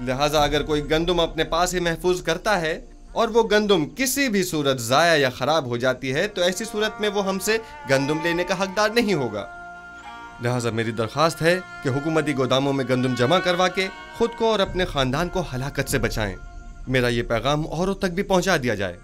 लिहाजा अगर कोई गंदुम अपने पास ही महफूज करता है और वो गंदुम किसी भी सूरत ज़ाया या ख़राब हो जाती है तो ऐसी सूरत में वो हमसे गंदुम लेने का हकदार नहीं होगा। लिहाजा मेरी दरख्वास्त है कि हुकूमती गोदामों में गंदुम जमा करवा के खुद को और अपने ख़ानदान को हलाकत से बचाएं। मेरा ये पैगाम औरों तक भी पहुंचा दिया जाए।